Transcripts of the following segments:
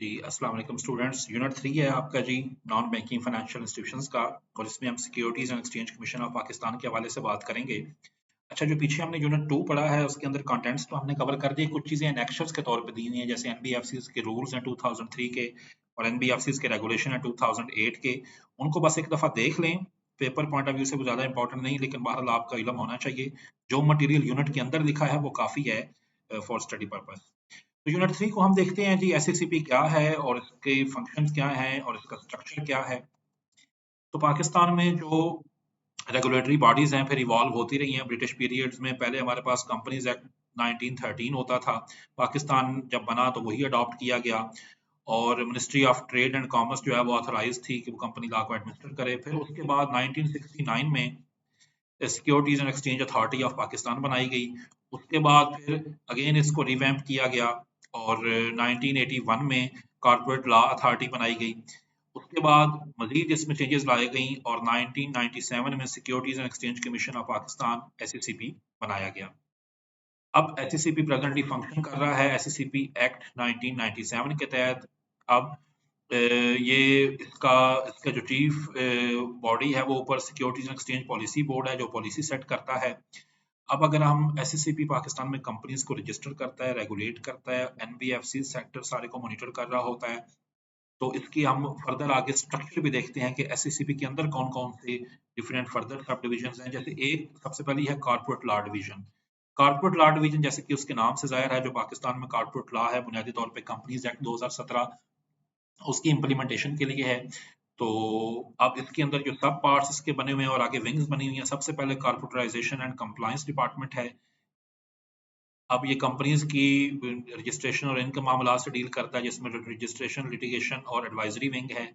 जी, अस्सलाम वालेकुम students. Unit 3 है आपका जी, नॉन बैंकिंग फाइनेंशियल इंस्टीट्यूशंस का, और इसमें हम securities and exchange commission of Pakistan के हवाले से बात करेंगे। अच्छा, जो पीछे हमने यूनिट 2 पढ़ा है उसके अंदर कंटेंट्स तो हमने कवर कर दिए, कुछ चीज़ें एनेक्शंस के तौर पे दी हुई हैं, जैसे एनबीएफसीज के रूल्स हैं 2003 के और एनबीएफसीज के रेगुलेशन है 2008 के। उनको बस एक दफ़ा देख लें, पेपर पॉइंट ऑफ व्यू से वो ज़्यादा इंपॉर्टेंट नहीं, लेकिन बहरहाल आपका इल्म होना चाहिए। जो मटेरियल यूनिट के अंदर लिखा है वो काफ़ी है फॉर स्टडी पर्पस। तो यूनिट 3 को हम देखते हैं जी, एसएससीपी क्या है और इसके फंक्शंस क्या हैं और इसका स्ट्रक्चर क्या है। तो पाकिस्तान में जो रेगुलेटरी बॉडीज हैं फिर इवॉल्व होती रही हैं ब्रिटिश पीरियड्स में। पहले हमारे पास कंपनीज एक्ट 1913 होता था, पाकिस्तान जब बना तो वही अडॉप्ट किया गया, और ministry of trade and commerce जो है वो ऑथराइज थी कि वो कंपनी लॉ को एडमिनिस्टर करे। फिर उसके बाद 1969 में securities and exchange authority of Pakistan बनाई गई। उसके बाद फिर अगेन इसको रिवैम्प किया गया और 1981 में कॉर्पोरेट लॉ अथॉरिटी बनाई गई। उसके बाद मजीद इसमें चेंजेस लाई गई और 1997 में securities and exchange commission of Pakistan SCCP बनाया गया। अब एससीसीपी प्रेजेंटली फंक्शन कर रहा है एससीसीपी एक्ट 1997 के तहत। अब ये इसका इसका जो चीफ बॉडी है वो ऊपर securities and exchange policy board है जो पॉलिसी सेट करता है। अब अगर हम एससीसीपी पाकिस्तान में कंपनीज को रजिस्टर करता है, रेगुलेट करता है, एनबीएफसी सेक्टर सारे को मॉनिटर कर रहा होता है। तो इसकी हम फर्दर आगे स्ट्रक्चर भी देखते हैं कि एससीसीपी के अंदर कौन कौन से डिफरेंट फर्दर सब डिविजन हैं। जैसे एक सबसे पहली है corporate law division. Corporate law division जैसे कि उसके नाम से जाहिर है, जो पाकिस्तान में कॉर्पोरेट लॉ है बुनियादी तौर पे कंपनीज एक्ट 2017 उसकी इम्प्लीमेंटेशन के लिए है। तो अब इसके अंदर जो सब पार्ट्स इसके बने हुए हैं और आगे विंग्स बनी हुई हैं, सबसे पहले कॉर्पोरेटाइजेशन एंड कंप्लायंस डिपार्टमेंट है। अब ये कंपनीज की रजिस्ट्रेशन और इनके मामला से डील करता है, जिसमें रजिस्ट्रेशन, लिटिगेशन और एडवाइजरी विंग है।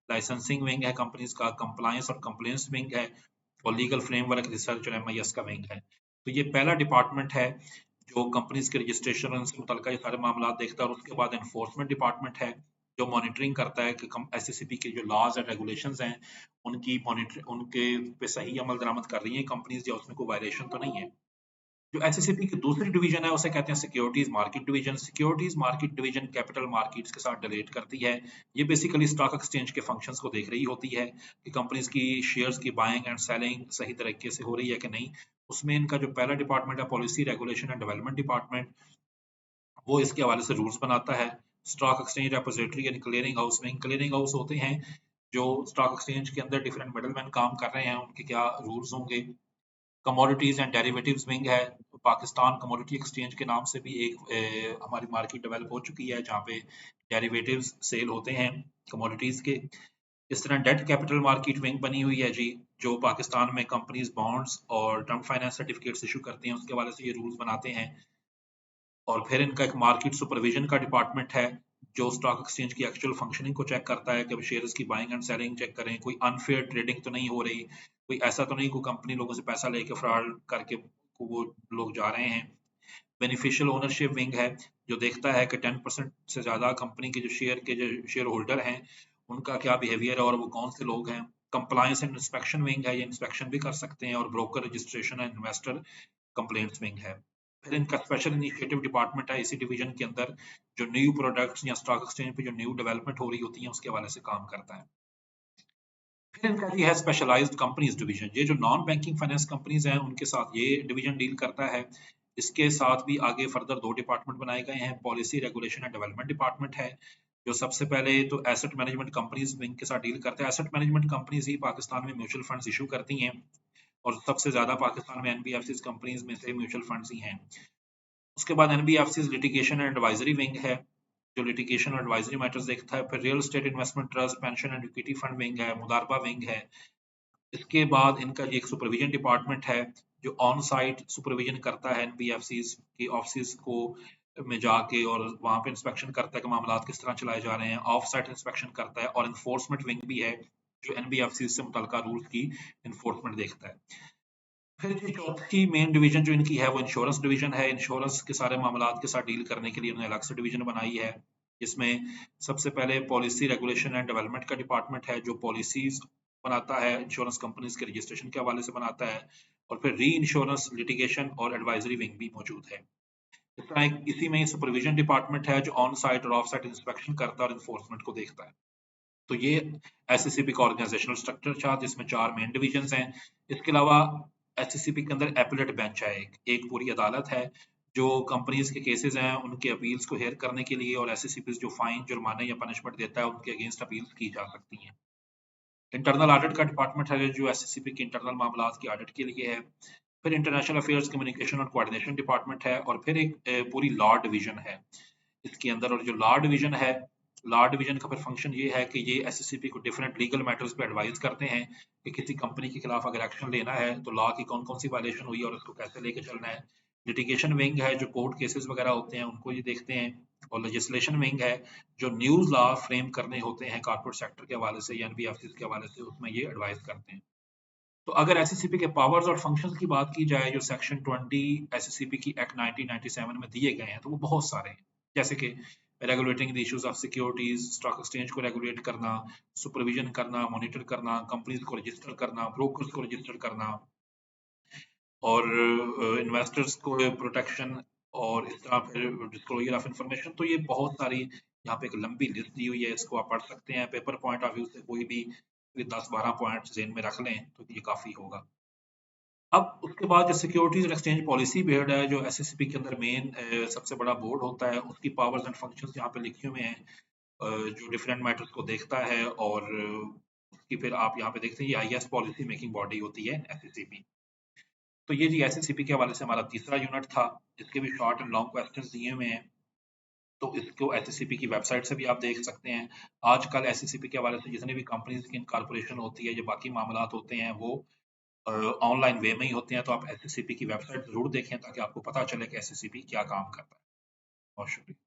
लाइसेंसिंग विंग है कंपनीज का, कंप्लायंस और कंप्लेंट्स विंग है, और लीगल फ्रेमवर्क रिसर्च और एमआईएस का विंग है। तो ये पहला डिपार्टमेंट है जो कंपनीज के रजिस्ट्रेशन और उनसे मुतल्लिका ये सारे मामला देखता है। और उसके बाद एनफोर्समेंट डिपार्टमेंट है जो मॉनिटरिंग करता है कि एससीसीपी के जो लॉज एंड रेगुलेशंस हैं उनकी मॉनिटर उनके पे सही अमल दरामद कर रही है कंपनीज, या उसमें कोई वायलेशन तो नहीं है। जो एससीसीपी की दूसरी डिवीजन है उसे कहते हैं securities market division. Securities market division capital markets के साथ रिलेट करती है। ये बेसिकली स्टॉक एक्सचेंज के फंक्शंस को देख रही होती है कि कंपनीज की शेयर्स की बाइंग एंड सेलिंग सही तरीके से हो रही है कि नहीं। उसमें इनका जो पहला डिपार्टमेंट है policy regulation and development department, वो इसके हवाले से रूल्स बनाता है। स्टॉक एक्सचेंज रेपोजिटरी यानी क्लियरिंग हाउस में, क्लियरिंग हाउस होते हैं जो स्टॉक एक्सचेंज के अंदर डिफरेंट मिडलमैन काम कर रहे हैं, उनके क्या रूल्स होंगे। कमोडिटीज एंड डेरिवेटिव्स विंग है। तो पाकिस्तान कमोडिटी एक्सचेंज के नाम से भी एक हमारी मार्केट डेवलप हो चुकी है जहाँ पे डेरिवेटिव्स सेल होते हैं कमोडिटीज के। इस तरह डेट कैपिटल मार्केट विंग बनी हुई है जी, जो पाकिस्तान में कंपनीज बॉन्ड्स और टर्म फाइनेंस सर्टिफिकेट्स इशू करती हैं उसके हवाले से ये रूल्स बनाते हैं। और फिर इनका एक मार्केट सुपरविजन का डिपार्टमेंट है जो स्टॉक एक्सचेंज की एक्चुअल फंक्शनिंग को चेक करता है कि शेयर्स की बाइंग एंड सेलिंग चेक करें, कोई अनफेयर ट्रेडिंग तो नहीं हो रही, कोई ऐसा तो नहीं कोई कंपनी लोगों से पैसा लेके फ्रॉड करके वो लोग जा रहे हैं। बेनिफिशियल ओनरशिप विंग है जो देखता है कि 10% से ज्यादा कंपनी के जो शेयर होल्डर हैं उनका क्या बिहेवियर है और वो कौन से लोग हैं। कंप्लायंस एंड इंस्पेक्शन विंग है, ये इंस्पेक्शन भी कर सकते हैं। और broker registration and investor complaints wing है। फिर इनका स्पेशल इनिशिएटिव डिपार्टमेंट है इसी डिवीजन के अंदर, जो न्यू प्रोडक्ट्स या स्टॉक एक्सचेंज पे जो न्यू डेवलपमेंट हो रही होती है उसके हवाले से काम करता है। फिर इनका ये है स्पेशलाइज्ड कंपनीज डिवीजन, ये जो नॉन बैंकिंग फाइनेंस कंपनीज हैं उनके साथ ये डिवीजन डील करता है। इसके साथ भी आगे फर्दर दो डिपार्टमेंट बनाए गए हैं। Policy regulation and development department है जो सबसे पहले तो एसेट मैनेजमेंट कंपनीज विंग के साथ डील करता है। एसेट मैनेजमेंट कंपनीज ही पाकिस्तान में म्यूचुअल फंड्स इशू करती हैं, और सबसे ज्यादा पाकिस्तान में एनबीएफसी कंपनीज में से म्यूचुअल फंड्स ही हैं। उसके बाद NBFC litigation and advisory wing है जो लिटिगेशन और एडवाइजरी मैटर्स देखता है। फिर real estate investment trust, pension and equity fund wing है, मुदारबा विंग है। इसके बाद इनका एक सुपरविजन डिपार्टमेंट है जो ऑन साइट सुपरविजन करता है एनबीएफसी की ऑफिस को में जाके, और वहां पे इंस्पेक्शन करता है कि मामला किस तरह चलाए जा रहे हैं। ऑफ साइट इंस्पेक्शन करता है। और इन्फोर्समेंट विंग भी है जो एनबीएफसी से मुतल्लिका रूल्स की इन्फोर्समेंट देखता है। फिर जो चौथी मेन डिवीजन जो इनकी है वो इंश्योरेंस डिवीजन है। इंश्योरेंस के सारे मामला के साथ डील करने के लिए उन्होंने अलग से डिवीजन बनाई है, जिसमें सबसे पहले पॉलिसी रेगुलेशन एंड डेवलपमेंट का डिपार्टमेंट है जो पॉलिसीज बनाता है इंश्योरेंस कंपनीज के रजिस्ट्रेशन के हवाले से बनाता है। और फिर री इंश्योरेंस, लिटिगेशन और एडवाइजरी विंग भी मौजूद है। इस तरह इसी में सुपरविजन डिपार्टमेंट है जो ऑन साइट और ऑफ साइट इंस्पेक्शन करता है और इन्फोर्समेंट को देखता है। तो ये एससीसीपी का ऑर्गेनाइजेशनल स्ट्रक्चर था जिसमें 4 मेन डिविजन्स हैं। इसके अलावा एससीसीपी के अंदर एपलेट बेंच है, एक पूरी अदालत है जो कंपनीज के केसेस हैं उनके अपील्स को हेयर करने के लिए, और एससीसीपी जो फाइन, जुर्माने या पनिशमेंट देता है उनके अगेंस्ट अपील्स की जा सकती हैं। इंटरनल ऑडिट का डिपार्टमेंट है जो एससीसीपी के इंटरनल मामला की ऑडिट के लिए है। फिर इंटरनेशनल अफेयर्स, कम्युनिकेशन और कोऑर्डिनेशन डिपार्टमेंट है, और फिर एक पूरी लॉ डिवीजन है इसके अंदर। और जो लॉ डिवीजन है, लॉ डिवीजन का फिर फंक्शन ये है कि ये एसएससीपी को डिफरेंट लीगल मैटर्स पे एडवाइस करते हैं कि किसी कंपनी के खिलाफ अगर एक्शन लेना है तो लॉ की कौन कौन सी वायलेशन हुई है और उसको कैसे लेके चलना है। लिटिगेशन विंग है जो कोर्ट केसेस वगैरह होते हैं उनको ये देखते हैं, और लेजिस्लेशन विंग है जो न्यूज लॉ फ्रेम करने होते हैं कॉर्पोरेट सेक्टर के हवाले से या एनबीएफसी के हवाले से, उसमें ये एडवाइस करते हैं। तो अगर एसएससीपी के पावर्स और फंक्शंस की बात की जाए जो सेक्शन 20 एसएससीपी की एक्ट 1997 में दिए गए हैं तो वो बहुत सारे हैं, जैसे कि regulating the issues of securities, stock exchange को रेगुलेट करना, सुपरविजन करना, मॉनिटर करना, कंपनीज को रजिस्टर करना, ब्रोकर्स को रजिस्टर करना, और इन्वेस्टर्स को प्रोटेक्शन, और इस तरह फिर डिस्क्लोजर ऑफ इंफॉर्मेशन। तो ये बहुत सारी यहाँ पे एक लंबी लिस्ट दी हुई है, इसको आप पढ़ सकते हैं पेपर पॉइंट ऑफ व्यू से, कोई भी 10-12 पॉइंट जेन में रख लें तो ये काफी होगा। अब उसके बाद जो securities and exchange policy board है जो एसएससीपी के अंदर मेन सबसे बड़ा बोर्ड होता है, उसकी पावर्स एंड फंक्शंस यहाँ पे लिखे हुए हैं, जो डिफरेंट मैटर्स को देखता है, और उसकी फिर आप यहाँ पे देखते हैं ये हाईएस्ट पॉलिसी मेकिंग बॉडी होती है एसएससीपी। तो ये जी एसएससीपी के हवाले से हमारा तीसरा यूनिट था, जिसके भी शॉर्ट एंड लॉन्ग क्वेश्चंस दिए हुए हैं, तो इसको एसएससीपी की वेबसाइट से भी आप देख सकते हैं। आजकल एसएससीपी के हवाले से जितनी भी कंपनीज की इनकॉर्पोरेशन होती है, जो बाकी मामलात होते हैं वो ऑनलाइन वे में ही होते हैं, तो आप एसएससीपी की वेबसाइट जरूर देखें ताकि आपको पता चले कि एसएससीपी क्या काम करता है। बहुत शुक्रिया।